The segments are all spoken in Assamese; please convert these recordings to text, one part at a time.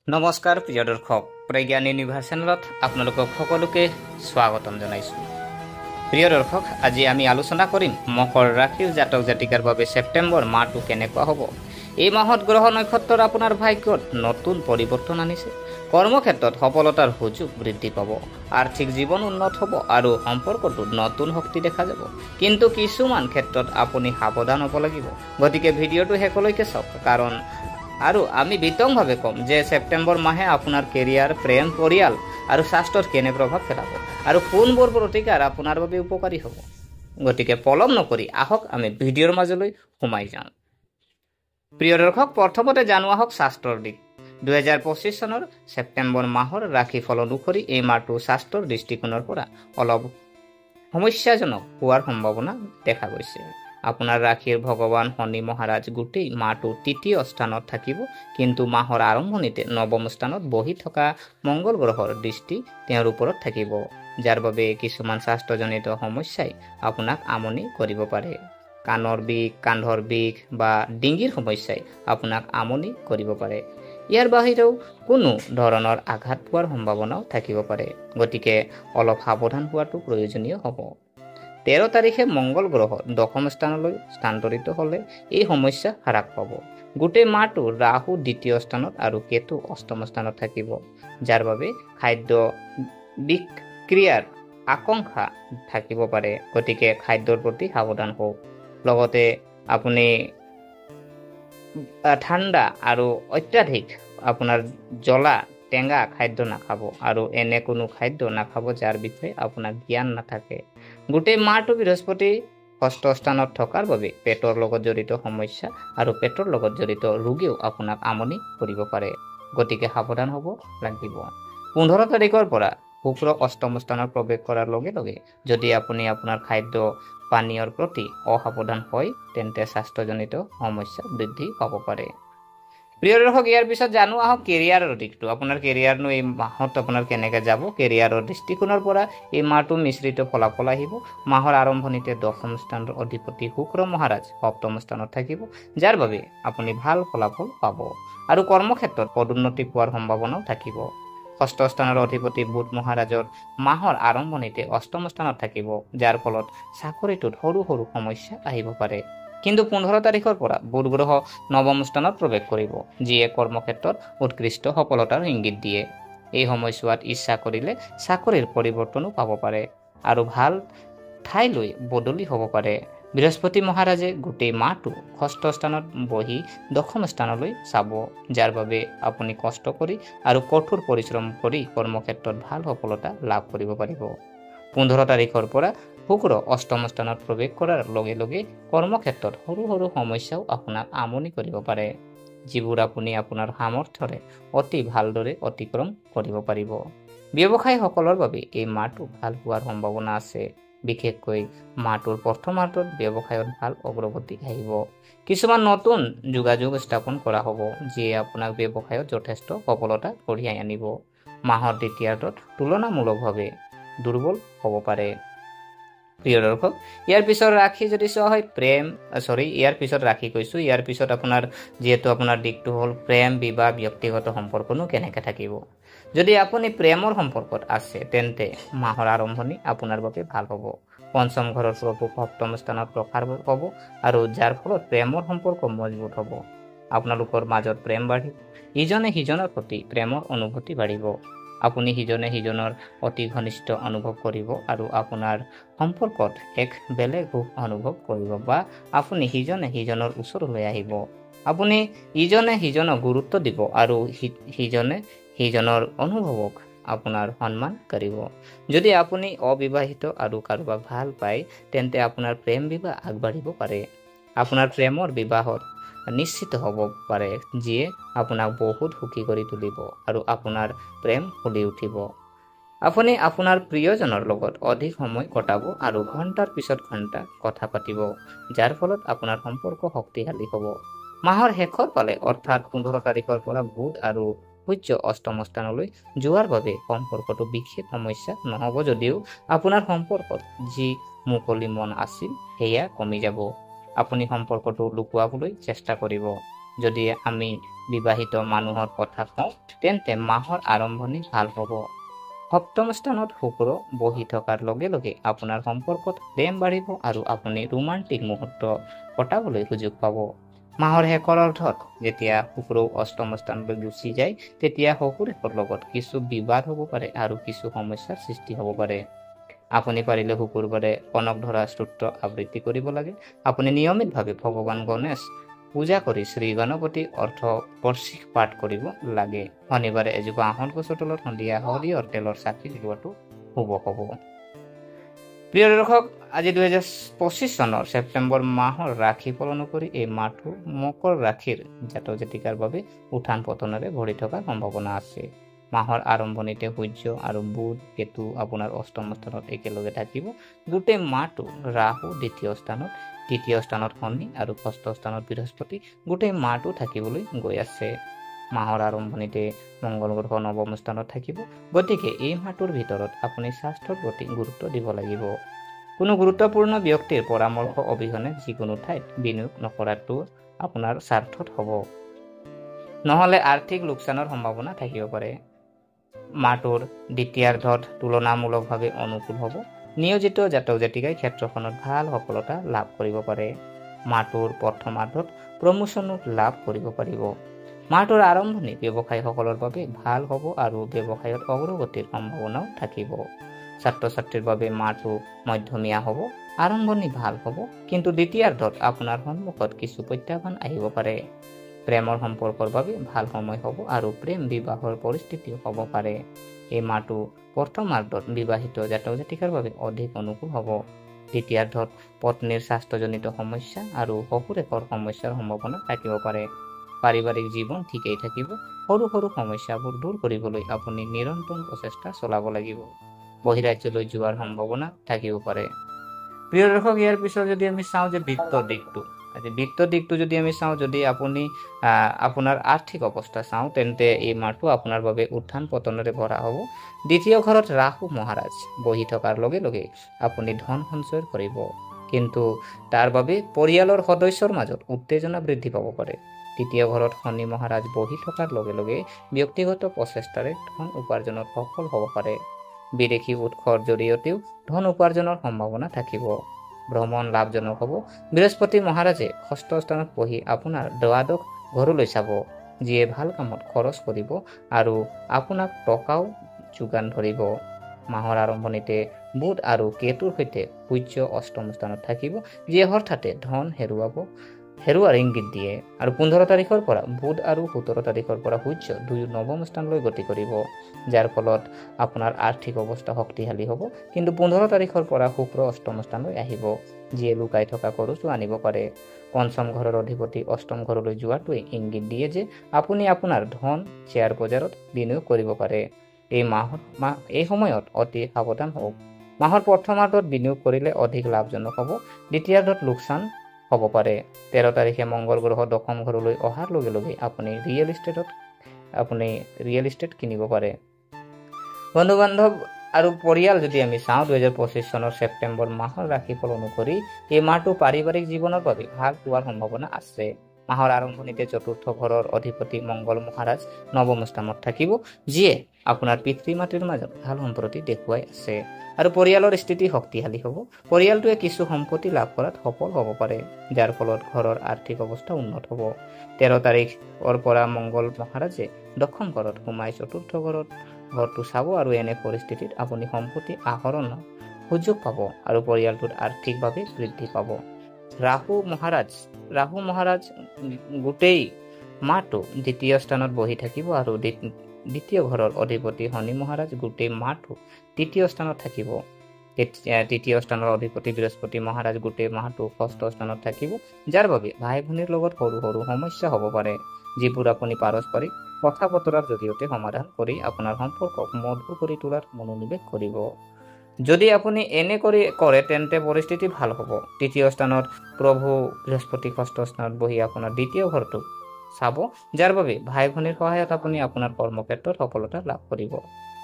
নমস্কাৰ প্ৰিয় দৰ্শক, প্ৰজ্ঞান ইউনিভাৰ্ছ চেনেলত আপোনালোকক সকলোকে স্বাগতম জনাইছোঁ। প্ৰিয় দৰ্শক, আজি আমি আলোচনা কৰিম মকৰ ৰাশিৰ জাতক জাতিকাৰ বাবে ছেপ্টেম্বৰ মাহটো কেনেকুৱা হ'ব। এই মাহত গ্ৰহ নক্ষত্ৰৰ আপোনাৰ ভাগ্যত নতুন পৰিৱৰ্তন আনিছে। কৰ্মক্ষেত্ৰত সফলতাৰ সুযোগ বৃদ্ধি পাব, আৰ্থিক জীৱন উন্নত হ'ব আৰু সম্পৰ্কটোত নতুন শক্তি দেখা যাব। কিন্তু কিছুমান ক্ষেত্ৰত আপুনি সাৱধান হ'ব লাগিব। গতিকে ভিডিঅ'টো শেষলৈকে চাওক, কাৰণ আৰু আমি বিতংভাৱে ক'ম যে ছেপ্টেম্বৰ মাহে আপোনাৰ কেৰিয়াৰ, প্ৰেম, পৰিয়াল আৰু স্বাস্থ্যত কেনে প্ৰভাৱ পেলাব আৰু কোনবোৰ প্ৰতিকাৰ আপোনাৰ বাবে উপকাৰী হ'ব। গতিকে পলম নকৰি আহক আমি ভিডিঅ'ৰ মাজলৈ সোমাই যাওঁ। প্ৰিয় দৰ্শক, প্ৰথমতে জানো আহক স্বাস্থ্যৰ দিশ। 2025 চনৰ ছেপ্টেম্বৰ মাহৰ ৰাশিফল অনুসৰি এই মাহটো স্বাস্থ্যৰ দৃষ্টিকোণৰ পৰা অলপ সমস্যাজনক হোৱাৰ সম্ভাৱনা দেখা গৈছে। আপোনাৰ ৰাশিৰ ভগৱান শনি মহাৰাজ গোটেই মাহটো তৃতীয় স্থানত থাকিব, কিন্তু মাহৰ আৰম্ভণিতে নৱম স্থানত বহি থকা মংগল গ্ৰহৰ দৃষ্টি তেওঁৰ ওপৰত থাকিব, যাৰ বাবে কিছুমান স্বাস্থ্যজনিত সমস্যাই আপোনাক আমনি কৰিব পাৰে। কাণৰ বিষ, কান্ধৰ বিষ বা ডিঙিৰ সমস্যাই আপোনাক আমনি কৰিব পাৰে। ইয়াৰ বাহিৰেও কোনো ধৰণৰ আঘাত পোৱাৰ সম্ভাৱনাও থাকিব পাৰে, গতিকে অলপ সাৱধান হোৱাটো প্ৰয়োজনীয় হ'ব। 13 তাৰিখে মংগল গ্ৰহ দশম স্থানলৈ স্থানান্তৰিত হ'লে এই সমস্যা হ্ৰাস পাব। গোটেই মাহটো ৰাহু দ্বিতীয় স্থানত আৰু কেতু অষ্টম স্থানত থাকিব, যাৰ বাবে খাদ্য বিক্ৰিয়াৰ আকাংক্ষা থাকিব পাৰে। গতিকে খাদ্যৰ প্ৰতি সাৱধান হওক। লগতে আপুনি ঠাণ্ডা আৰু অত্যাধিক আপোনাৰ জ্বলা টেঙা খাদ্য নাখাব আৰু এনে কোনো খাদ্য নাখাব যাৰ বিষয়ে আপোনাৰ জ্ঞান নাথাকে। গোটেই মাহটো বৃহস্পতি ষষ্ঠ স্থানত থকাৰ বাবে পেটৰ লগত জড়িত সমস্যা আৰু পেটৰ লগত জড়িত ৰোগেও আপোনাক আমনি কৰিব পাৰে, গতিকে সাৱধান হ'ব লাগিব। 15 তাৰিখৰ পৰা শুক্ৰ অষ্টম স্থানত প্ৰৱেশ কৰাৰ লগে লগে যদি আপুনি আপোনাৰ খাদ্য পানীয়ৰ প্ৰতি অসাৱধান হয়, তেন্তে স্বাস্থ্যজনিত সমস্যা বৃদ্ধি পাব পাৰে। প্ৰিয় দৰ্শক, ইয়াৰ পিছত জানো আহক কেৰিয়াৰৰ দিশটো। আপোনাৰ কেৰিয়াৰনো এই মাহত আপোনাৰ কেনেকৈ যাব। কেৰিয়াৰৰ দৃষ্টিকোণৰ পৰা এই মাহটো মিশ্ৰিত ফলাফল আহিব। মাহৰ আৰম্ভণিতে দশম স্থানৰ অধিপতি শুক্ৰ মহাৰাজ সপ্তম স্থানত থাকিব, যাৰ বাবে আপুনি ভাল ফলাফল পাব আৰু কৰ্মক্ষেত্ৰত পদোন্নতি পোৱাৰ সম্ভাৱনাও থাকিব। ষষ্ঠ স্থানৰ অধিপতি বুধ মহাৰাজৰ মাহৰ আৰম্ভণিতে অষ্টম স্থানত থাকিব, যাৰ ফলত চাকৰিটোত সৰু সৰু সমস্যা আহিব পাৰে। কিন্তু 15 তাৰিখৰ পৰা বুধ গ্ৰহ নৱম স্থানত প্ৰৱেশ কৰিব, যিয়ে কৰ্মক্ষেত্ৰত উৎকৃষ্ট সফলতাৰ ইংগিত দিয়ে। এই সময়ছোৱাত ইচ্ছা কৰিলে চাকৰিৰ পৰিৱৰ্তনো পাব পাৰে আৰু ভাল ঠাইলৈ বদলি হ'ব পাৰে। বৃহস্পতি মহাৰাজে গোটেই মাহটো ষষ্ঠ স্থানত বহি দশম স্থানলৈ চাব, যাৰ বাবে আপুনি কষ্ট কৰি আৰু কঠোৰ পৰিশ্ৰম কৰি কৰ্মক্ষেত্ৰত ভাল সফলতা লাভ কৰিব পাৰিব। 15 তাৰিখৰ পৰা শুক্ৰ অষ্টম স্থানত প্ৰৱেশ কৰাৰ লগে লগে কৰ্মক্ষেত্ৰত সৰু সৰু সমস্যাও আপোনাক আমনি কৰিব পাৰে, যিবোৰ আপুনি আপোনাৰ সামৰ্থ্যৰে অতি ভালদৰে অতিক্ৰম কৰিব পাৰিব। ব্যৱসায়ীসকলৰ বাবে এই মাহটো ভাল হোৱাৰ সম্ভাৱনা আছে। বিশেষকৈ মাহটোৰ প্ৰথমাৰ্ধত ব্যৱসায়ত ভাল অগ্ৰগতি আহিব। কিছুমান নতুন যোগাযোগ স্থাপন কৰা হ'ব, যিয়ে আপোনাক ব্যৱসায়ত যথেষ্ট সফলতা কঢ়িয়াই আনিব। মাহৰ দ্বিতীয়াৰ্ধত তুলনামূলকভাৱে দুৰ্বল হ'ব পাৰে। প্ৰিয় দৰ্শক, ইয়াৰ পিছত ৰাশি যদি চোৱা হয় ইয়াৰ পিছত আপোনাৰ যিহেতু আপোনাৰ দিশটো হ'ল প্ৰেম, বিবাহ, ব্যক্তিগত সম্পৰ্কনো কেনেকৈ থাকিব। যদি আপুনি প্ৰেমৰ সম্পৰ্কত আছে, তেন্তে মাহৰ আৰম্ভণি আপোনাৰ বাবে ভাল হ'ব। পঞ্চম ঘৰৰ প্ৰভু সপ্তম স্থানত প্ৰসাৰ পাব আৰু যাৰ ফলত প্ৰেমৰ সম্পৰ্ক মজবুত হ'ব। আপোনালোকৰ মাজত প্ৰেম বাঢ়িব, ইজনে সিজনৰ প্ৰতি প্ৰেমৰ অনুভূতি বাঢ়িব। আপুনি সিজনে সিজনৰ অতি ঘনিষ্ঠ অনুভৱ কৰিব আৰু আপোনাৰ সম্পৰ্কত এক বেলেগ সুখ অনুভৱ কৰিব, বা আপুনি সিজনে সিজনৰ ওচৰলৈ আহিব। আপুনি ইজনে সিজনক গুৰুত্ব দিব আৰু সিজনে সিজনৰ অনুভৱক আপোনাৰ সন্মান কৰিব। যদি আপুনি অবিবাহিত আৰু কাৰোবাক ভাল পায়, তেন্তে আপোনাৰ প্ৰেম বিবাহ আগবাঢ়িব পাৰে। আপোনাৰ প্ৰেমৰ বিবাহত নিশ্চিত হ'ব পাৰে, যিয়ে আপোনাক বহুত সুখী কৰি তুলিব আৰু আপোনাৰ প্ৰেম ফুলি উঠিব। আপুনি আপোনাৰ প্ৰিয়জনৰ লগত অধিক সময় কটাব আৰু ঘণ্টাৰ পিছত ঘণ্টা কথা পাতিব, যাৰ ফলত আপোনাৰ সম্পৰ্ক শক্তিশালী হ'ব। মাহৰ শেষৰ ফালে অৰ্থাৎ 15 তাৰিখৰ পৰা বুধ আৰু সূৰ্য অষ্টম স্থানলৈ যোৱাৰ বাবে সম্পৰ্কটো বিশেষ সমস্যা নহ'ব যদিও আপোনাৰ সম্পৰ্কত যি মুকলি মন আছিল সেয়া কমি যাব। আপুনি সম্পৰ্কটো লুকুৱাবলৈ চেষ্টা কৰিব। যদি আমি বিবাহিত মানুহৰ কথা কওঁ তেন্তে মাহৰ আৰম্ভণি ভাল হ'ব। সপ্তম স্থানত শুক্ৰ বহি থকাৰ লগে লগে আপোনাৰ সম্পৰ্কত প্ৰেম বাঢ়িব আৰু আপুনি ৰোমান্টিক মুহূৰ্ত কটাবলৈ সুযোগ পাব। মাহৰ শেষৰ অৰ্থত যেতিয়া শুক্ৰ অষ্টম স্থানলৈ গুচি যায় তেতিয়া শহুৰেকৰ লগত কিছু বিবাদ হ'ব পাৰে আৰু কিছু সমস্যাৰ সৃষ্টি হ'ব পাৰে। আপুনি পাৰিলে শুকুৰবাৰে কনক ধৰা স্তোত্ৰ আবৃত্তি কৰিব লাগে। আপুনি নিয়মিতভাৱে ভগৱান গণেশ পূজা কৰি শ্ৰী গণপতি অৰ্থ বৰ্ষিক পাঠ কৰিব লাগে। শনিবাৰে এজোপা আহত গছৰ তলত সন্ধিয়া সৰিয়হৰ তেলৰ চাকি জ্বলোৱাটো শুভ হ'ব। প্ৰিয় দৰ্শক, আজি 2025 চনৰ ছেপ্টেম্বৰ মাহৰ ৰাশিফল অনুসৰি এই মাহটো মকৰ ৰাশিৰ জাতক জাতিকাৰ বাবে উত্থান পতনেৰে ভৰি থকাৰ সম্ভাৱনা আছে। মাহৰ আৰম্ভণিতে সূৰ্য আৰু বুধ কেতু আপোনাৰ অষ্টম স্থানত একেলগে থাকিব। গোটেই মাহটো ৰাহু দ্বিতীয় স্থানত, তৃতীয় স্থানত শনি আৰু ষষ্ঠ স্থানত বৃহস্পতি গোটেই মাহটো থাকিবলৈ গৈ আছে। মাহৰ আৰম্ভণিতে মংগল গ্ৰহ নৱম স্থানত থাকিব। গতিকে এই মাহটোৰ ভিতৰত আপুনি স্বাস্থ্যৰ প্ৰতি গুৰুত্ব দিব লাগিব। কোনো গুৰুত্বপূৰ্ণ ব্যক্তিৰ পৰামৰ্শ অবিহনে যিকোনো ঠাইত বিনিয়োগ নকৰাটো আপোনাৰ স্বাৰ্থত হ'ব, নহ'লে আৰ্থিক লোকচানৰ সম্ভাৱনা থাকিব পাৰে। মাহটোৰ দ্বিতীয়াৰ্ধত তুলনামূলকভাৱে অনুকূল হ'ব। নিয়োজিত জাতক জাতিকাই ক্ষেত্ৰখনত ভাল সফলতা লাভ কৰিব পাৰে। মাহটোৰ প্ৰথমাৰ্ধত প্ৰমোচনো লাভ কৰিব পাৰিব। মাহটোৰ আৰম্ভণি ব্যৱসায়ীসকলৰ বাবে ভাল হ'ব আৰু ব্যৱসায়ত অগ্ৰগতিৰ সম্ভাৱনাও থাকিব। ছাত্ৰ ছাত্ৰীৰ বাবে মাহটো মধ্যমীয়া হ'ব। আৰম্ভণি ভাল হ'ব, কিন্তু দ্বিতীয়াৰ্ধত আপোনাৰ সন্মুখত কিছু প্ৰত্যাহ্বান আহিব পাৰে। প্ৰেমৰ সম্পৰ্কৰ বাবে ভাল সময় হ'ব আৰু প্ৰেম বিবাহৰ পৰিস্থিতি হ'ব পাৰে। এই মাহটো প্ৰথমাৰ্ধত বিবাহিত জাতক জাতিকাৰ বাবে অধিক অনুকূল হ'ব। দ্বিতীয়াৰ্ধত পত্নীৰ স্বাস্থ্যজনিত সমস্যা আৰু শহুৰেকৰ সমস্যাৰ সম্ভাৱনা থাকিব পাৰে। পাৰিবাৰিক জীৱন ঠিকেই থাকিব। সৰু সৰু সমস্যাবোৰ দূৰ কৰিবলৈ আপুনি নিৰন্তৰ প্ৰচেষ্টা চলাব লাগিব। বহিৰাজ্যলৈ যোৱাৰ সম্ভাৱনা থাকিব পাৰে। প্ৰিয় দৰ্শক, ইয়াৰ পিছত যদি আমি চাওঁ যে বিত্ত দিশটো যদি আমি চাওঁ, যদি আপুনি আপোনাৰ আৰ্থিক অৱস্থা চাওঁ তেন্তে এই মাহটো আপোনাৰ বাবে উত্থান পতনেৰে ভৰা হ'ব। দ্বিতীয় ঘৰত ৰাহু মহাৰাজ বহি থকাৰ লগে লগে আপুনি ধন সঞ্চয় কৰিব, কিন্তু তাৰ বাবে পৰিয়ালৰ সদস্যৰ মাজত উত্তেজনা বৃদ্ধি পাব পাৰে। তৃতীয় ঘৰত শনি মহাৰাজ বহি থকাৰ লগে লগে ব্যক্তিগত প্ৰচেষ্টাৰে ধন উপাৰ্জনত সফল হ'ব পাৰে। বিদেশী উৎসৰ জৰিয়তেও ধন উপাৰ্জনৰ সম্ভাৱনা থাকিব। ভ্ৰমণ লাভজনক হ'ব। বৃহস্পতি মহাৰাজে ষষ্ঠ স্থানত বহি আপোনাৰ দ্বাদশ ঘৰলৈ চাব, যিয়ে ভাল কামত খৰচ কৰিব আৰু আপোনাক টকাও যোগান ধৰিব। মাহৰ আৰম্ভণিতে বুধ আৰু কেতুৰ সৈতে সূৰ্য অষ্টম স্থানত থাকিব, যিয়ে হঠাতে ধন হেৰুৱাৰ ইংগিত দিয়ে। আৰু 15 তাৰিখৰ পৰা বুধ আৰু 17 তাৰিখৰ পৰা সূৰ্য দুয়ো নৱম স্থানলৈ গতি কৰিব, যাৰ ফলত আপোনাৰ আৰ্থিক অৱস্থা শক্তিশালী হ'ব। কিন্তু 15 তাৰিখৰ পৰা শুক্ৰ অষ্টম স্থানলৈ আহিব, যিয়ে লুকাই থকা খৰচো আনিব পাৰে। পঞ্চম ঘৰৰ অধিপতি অষ্টম ঘৰলৈ যোৱাটোৱে ইংগিত দিয়ে যে আপুনি আপোনাৰ ধন শ্বেয়াৰ বজাৰত বিনিয়োগ কৰিব পাৰে। এই সময়ত অতি সাৱধান হওক। মাহৰ প্ৰথমাৰ্ধত বিনিয়োগ কৰিলে অধিক লাভজনক হ'ব। দ্বিতীয়াৰ্ধত লোকচান হ'ব পাৰে। 13 তাৰিখে মংগল গ্ৰহ দশম ঘৰলৈ অহাৰ লগে লগে আপুনি ৰিয়েল ইষ্টেট কিনিব পাৰে। বন্ধু বান্ধৱ আৰু পৰিয়াল যদি আমি চাওঁ, 2025 চনৰ ছেপ্টেম্বৰ মাহৰ ৰাশিফল অনুসৰি এই মাহটো পাৰিবাৰিক জীৱনৰ বাবে ভাল হোৱাৰ সম্ভাৱনা আছে। মাহৰ আৰম্ভণিতে চতুৰ্থ ঘৰৰ অধিপতি মংগল মহাৰাজ নৱম স্থানত থাকিব, যিয়ে আপোনাৰ পিতৃ মাতৃৰ মাজত ভাল সম্প্ৰীতি দেখুৱাই আছে আৰু পৰিয়ালৰ স্থিতি শক্তিশালী হ'ব। পৰিয়ালটোৱে কিছু সম্পত্তি লাভ কৰাত সফল হ'ব পাৰে, যাৰ ফলত ঘৰৰ আৰ্থিক অৱস্থা উন্নত হ'ব। 13 তাৰিখৰ পৰা মংগল মহাৰাজে দশম ঘৰত সোমাই চতুৰ্থ ঘৰটো চাব আৰু এনে পৰিস্থিতিত আপুনি সম্পত্তি আহৰণৰ সুযোগ পাব আৰু পৰিয়ালটোত আৰ্থিকভাৱে বৃদ্ধি পাব। ৰাহু মহাৰাজ গোটেই মাহটো দ্বিতীয় স্থানত বহি থাকিব আৰু দ্বিতীয় ঘৰৰ অধিপতি শনি মহাৰাজ গোটেই মাহটো তৃতীয় স্থানত থাকিব। তৃতীয় স্থানৰ অধিপতি বৃহস্পতি মহাৰাজ গোটেই মাহটো ষষ্ঠ স্থানত থাকিব, যাৰ বাবে ভাই ভনীৰ লগত সৰু সৰু সমস্যা হ'ব পাৰে, যিবোৰ আপুনি পাৰস্পৰিক কথা বতৰাৰ জৰিয়তে সমাধান কৰি আপোনাৰ সম্পৰ্কক মধুৰ কৰি তোলাৰ মনোনিৱেশ কৰিব। যদি আপুনি এনে কৰে তেন্তে পৰিস্থিতি ভাল হ'ব। তৃতীয় স্থানত প্ৰভু বৃহস্পতি ষষ্ঠ স্থানত বহি আপোনাৰ দ্বিতীয় ঘৰটো চাব, যাৰ বাবে ভাই ভনীৰ সহায়ত আপুনি আপোনাৰ কৰ্মক্ষেত্ৰত সফলতা লাভ কৰিব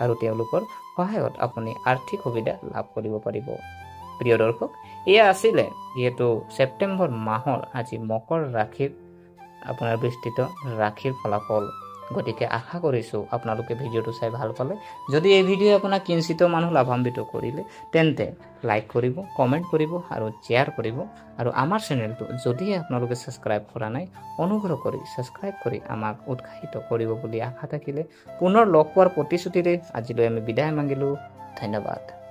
আৰু তেওঁলোকৰ সহায়ত আপুনি আৰ্থিক সুবিধা লাভ কৰিব পাৰিব। প্ৰিয় দৰ্শক, এয়া আছিলে যিহেতু ছেপ্টেম্বৰ মাহৰ আজি মকৰ ৰাশিৰ আপোনাৰ বিস্তৃত ৰাশিৰ ফলাফল। গতিকে আশা কৰিছোঁ আপোনালোকে ভিডিঅ'টো চাই ভাল পালে। যদি এই ভিডিঅ'ই আপোনাক কিঞ্চিত মানুহ লাভান্বিত কৰিলে তেন্তে লাইক কৰিব, কমেণ্ট কৰিব আৰু শ্বেয়াৰ কৰিব। আৰু আমাৰ চেনেলটো যদিহে আপোনালোকে ছাবস্ক্ৰাইব কৰা নাই, অনুগ্ৰহ কৰি ছাবস্ক্ৰাইব কৰি আমাক উৎসাহিত কৰিব বুলি আশা থাকিলে পুনৰ লগ পোৱাৰ প্ৰতিশ্ৰুতিৰে আজিলৈ আমি বিদায় মাগিলোঁ। ধন্যবাদ।